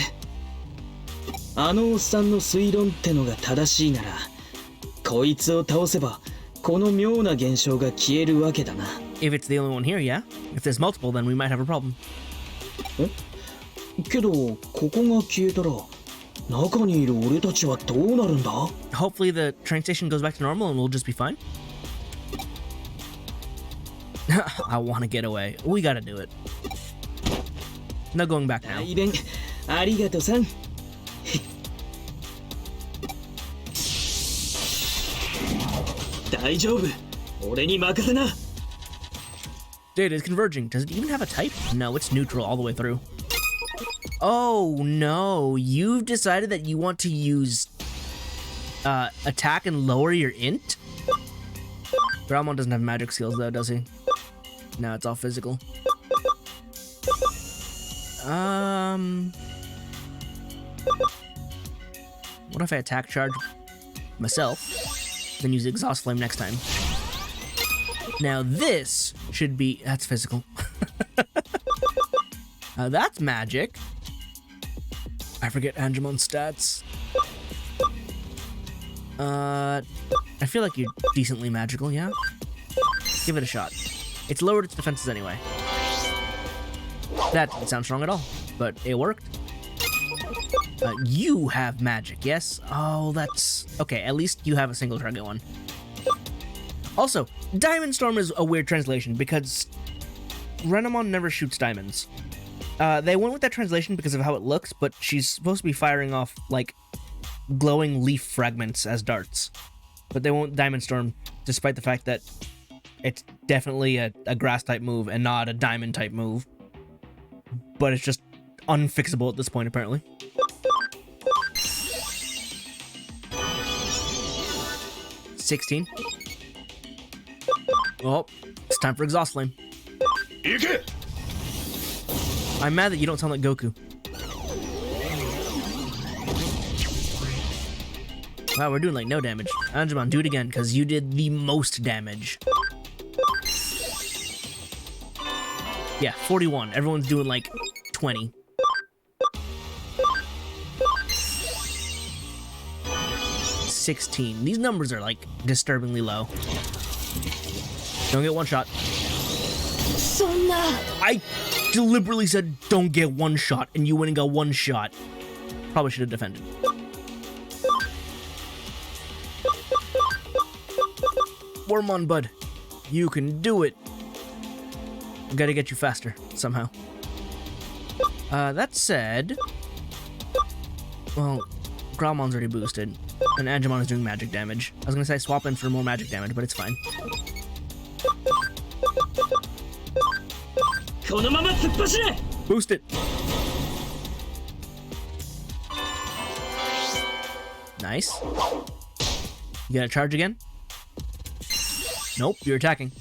あのおっさんの推論ってのが正しいならこいつを倒せばこの妙な現象が消えるわけだな If it's the only one here, yeah. If there's multiple, then we might have a problem. けどここが消えたら中にいる俺たちはどうなるんだ Hopefully the train station goes back to normal and we'll just be fine. I want to get away. We gotta do it. No going back now. 大弁ありがとさん大丈夫俺に任せな Data is converging. Does it even have a type? No, it's neutral all the way through. Oh no, you've decided that you want to use attack and lower your int? Ramon doesn't have magic skills though, does he? No, it's all physical. What if I attack charge myself, then use exhaust flame next time? Now this should be... That's physical. That's magic. I forget Angemon's stats. I feel like you're decently magical, yeah? Give it a shot. It's lowered its defenses anyway. That didn't sound strong at all, but it worked. You have magic, yes? Oh, that's... Okay, at least you have a single target one. Also, Diamond Storm is a weird translation because Renamon never shoots diamonds. They went with that translation because of how it looks, but she's supposed to be firing off, like, glowing leaf fragments as darts. But they won't Diamond Storm, despite the fact that it's definitely a grass-type move and not a diamond-type move. But it's just unfixable at this point, apparently. $16. Oh, it's time for Exhaust Flame. I'm mad that you don't sound like Goku. Wow, we're doing like no damage. Angemon, do it again, because you did the most damage. Yeah, 41. Everyone's doing like 20. 16. These numbers are like disturbingly low. Don't get one shot. I deliberately said don't get one shot, and you went and got one shot. Probably should have defended. Worm on, bud. You can do it. I gotta get you faster, somehow. That said... Well, Growlmon's already boosted, and Angemon is doing magic damage. I was gonna say swap in for more magic damage, but it's fine. Boost it! Nice. You gonna charge again? Nope, you're attacking.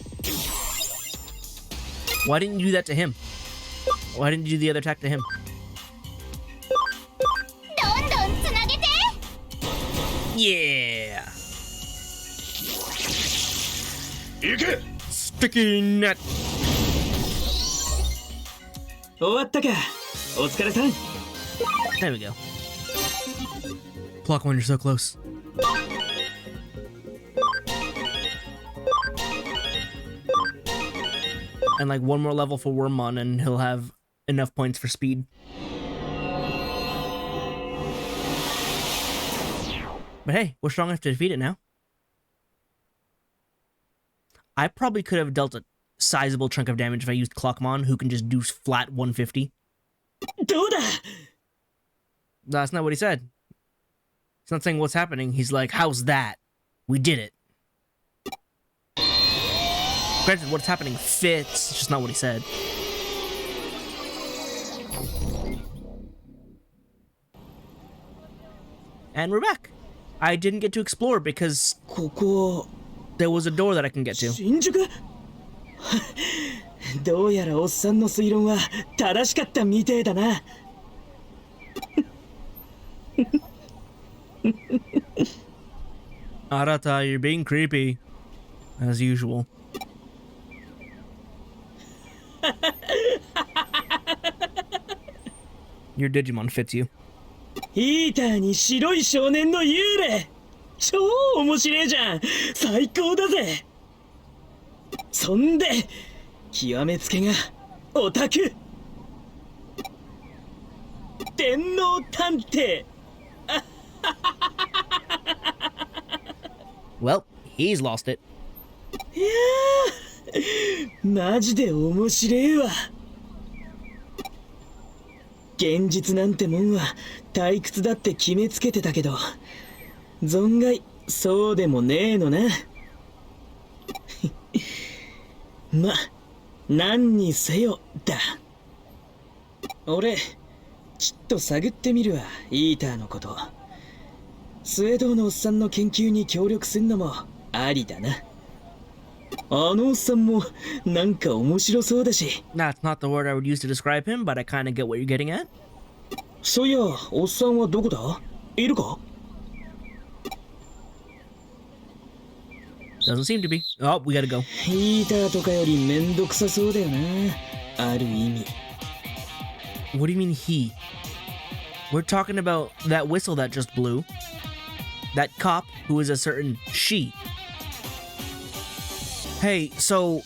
Why didn't you do that to him? Why didn't you do the other attack to him? Yeah! Sticky net! 終わったか。お疲れさん。 There we go. Block one, you're so close. And like one more level for Wormmon and he'll have enough points for speed. But hey, we're strong enough to defeat it now. I probably could have dealt a sizable chunk of damage if I used Clockmon, who can just do flat 150. That's not what he said. He's not saying what's happening. He's like, how's that? We did it. Granted, what's happening fits. It's just not what he said. And we're back. I didn't get to explore because there was a door that I can get to. どうやらおっさんの推論は正しかったみてえだな。Arata, you're being creepy. As usual. Your Digimon fits you. ヒーターに白い少年の幽霊。超面白いじゃん。最高だぜ。そんで極めつけがオタク。電脳探偵。Well, he's lost it. いやー、マジで面白いわ。現実なんてもんは退屈だって決めつけてたけど、存外そうでもねえのな。ま、何にせよだ。俺、ちっと探ってみるわ、イーターのこと。スウェードのおっさんの研究に協力すんのもありだな。あのおっさんもなんか面白そうだし。That's not the word I would use to describe him, but I kind of get what you're getting at. そういや、おっさんはどこだ？いるか？ Doesn't seem to be. Oh, we gotta go. ヒーターとかよりめんどくさそうだよな。ある意味。What do you mean he? We're talking about that whistle that just blew. That cop who is a certain she. Hey, so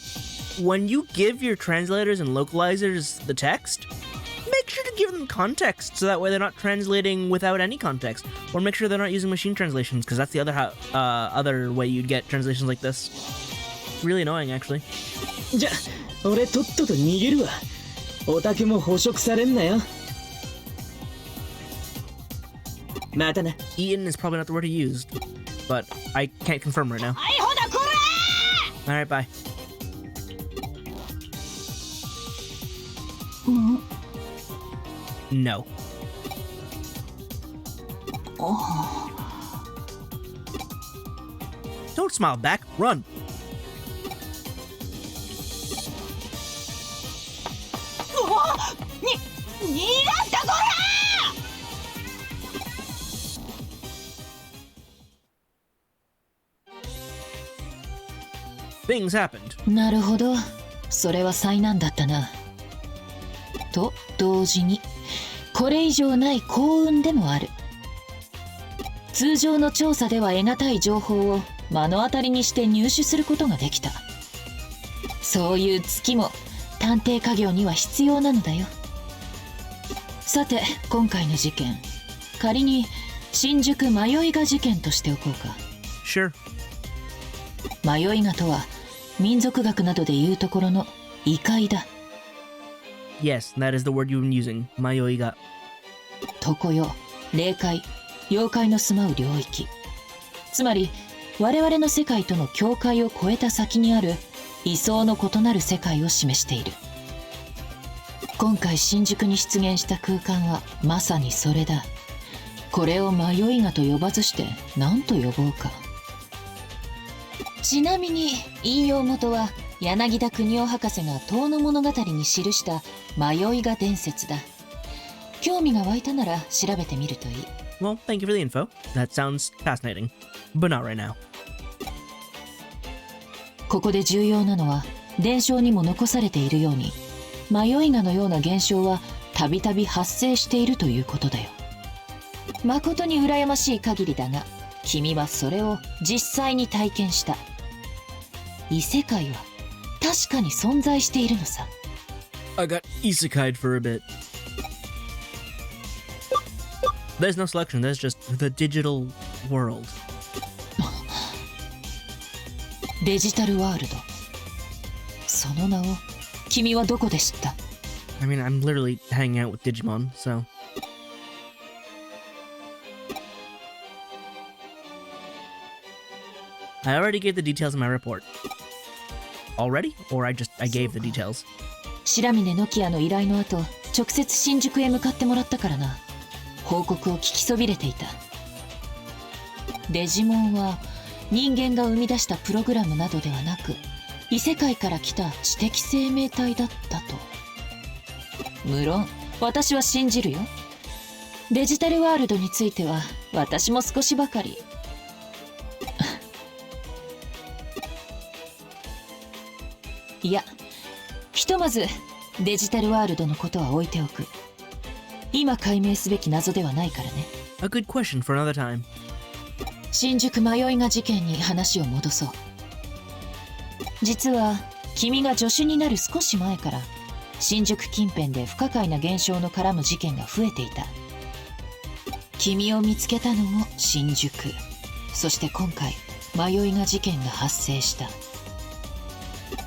when you give your translators and localizers the text, make sure to give them context so that way they're not translating without any context. Or make sure they're not using machine translations, because that's the other way you'd get translations like this. It's really annoying, actually. じゃ、俺とっとと逃げるわ。オタクも捕食されんなよ。またな。Eaten is probably not the word he used, but I can't confirm right now. Alright, bye. No. Don't smile back, run. Things happened. なるほど、それは災難だったな。と同時にこれ以上ない幸運でもある。通常の調査では得難い情報を目の当たりにして入手することができた。そういう月も探偵家業には必要なのだよ。さて今回の事件、仮に新宿迷いが事件としておこうか。 Sure. 迷いがとは民族学などでいうところの異界だ。 Yes, that is the word you've been using. Mayoiga. 常世、霊界、妖怪の住まう領域、つまり我々の世界との境界を越えた先にある位相の異なる世界を示している。今回新宿に出現した空間はまさにそれだ。これを迷いがと呼ばずして何と呼ぼうか。ちなみに引用元は柳田国夫博士が遠野物語に記した迷いが伝説だ。興味が湧いたなら調べてみるといい。 Well, thank you for the info. That sounds fascinating. But not right now. ここで重要なのは伝承にも残されているように、迷いがのような現象はたびたび発生しているということだよ。誠に羨ましい限りだが、君はそれを実際に体験した。異世界は確かに存在しているのさ。 I got isekai'd for a bit. There's no selection, there's just the digital world. デジタルワールド。その名を君はどこで知った？ I mean, I'm literally hanging out with Digimon, so... I already gave the details in my report. Already? Or I gave the details? 白峰ノキアの依頼の後、直接新宿へ向かってもらったからな。報告を聞きそびれていた。デジモンは人間が生み出したプログラムなどではなく、異世界から来た知的生命体だったと。無論私は信じるよ。デジタルワールドについては私も少しばかり。いや、ひとまずデジタルワールドのことは置いておく。今解明すべき謎ではないからね。 A good question for another time. 新宿迷いが事件に話を戻そう。実は君が助手になる少し前から新宿近辺で不可解な現象の絡む事件が増えていた。君を見つけたのも新宿、そして今回迷いが事件が発生した。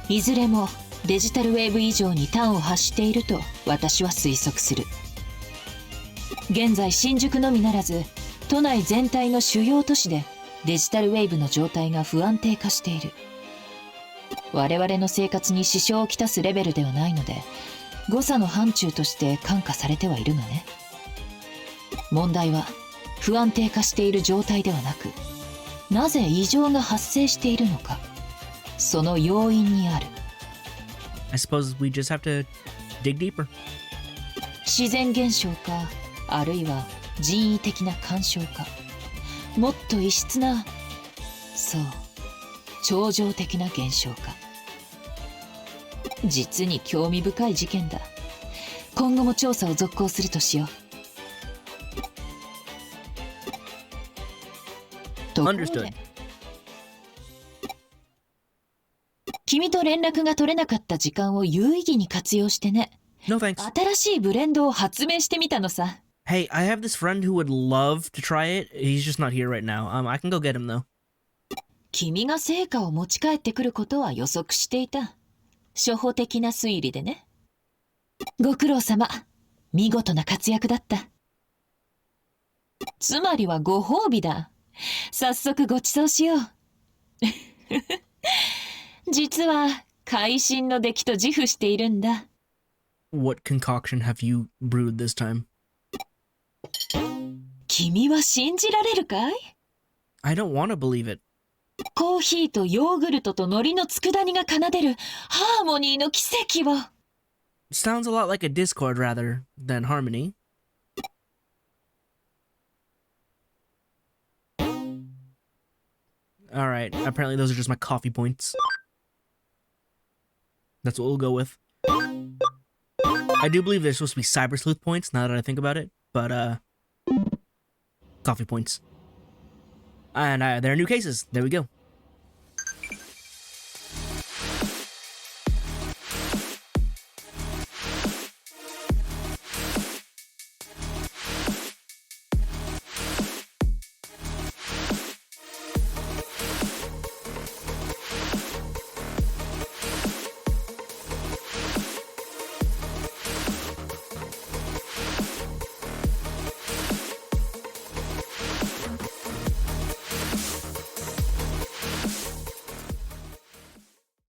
いずれもデジタルウェーブ以上に端を発していると私は推測する。現在新宿のみならず都内全体の主要都市でデジタルウェーブの状態が不安定化している。我々の生活に支障をきたすレベルではないので誤差の範疇として看過されてはいるのね。問題は不安定化している状態ではなく、なぜ異常が発生しているのか、その要因にある。 I suppose we just have to dig deeper. 自然現象か、あるいは人為的な干渉か、もっと異質な、そう超常的な現象か。実に興味深い事件だ。今後も調査を続行するとしよう。ところで Understood. 君と連絡が取れなかった時間を有意義に活用してね。 No thanks. 新しいブレンドを発明してみたのさ。 Hey, I have this friend who would love to try it. He's just not here right now. I can go get him though. 君が成果を持ち帰ってくることは予測していた。初歩的な推理でね。ご苦労様。見事な活躍だった。つまりはご褒美だ。早速ご馳走しよう。実は会心の出来と自負しているんだ。 What concoction have you brewed this time? 君は信じられるかい？ I don't want to believe it. コーヒーとヨーグルトと海苔の佃煮が奏でるハーモニーの奇跡を。 Sounds a lot like a Discord rather than Harmony. Alright, apparently those are just my coffee points. That's what we'll go with. I do believe they're supposed to be Cyber Sleuth points now that I think about it, but coffee points. And there are new cases. There we go.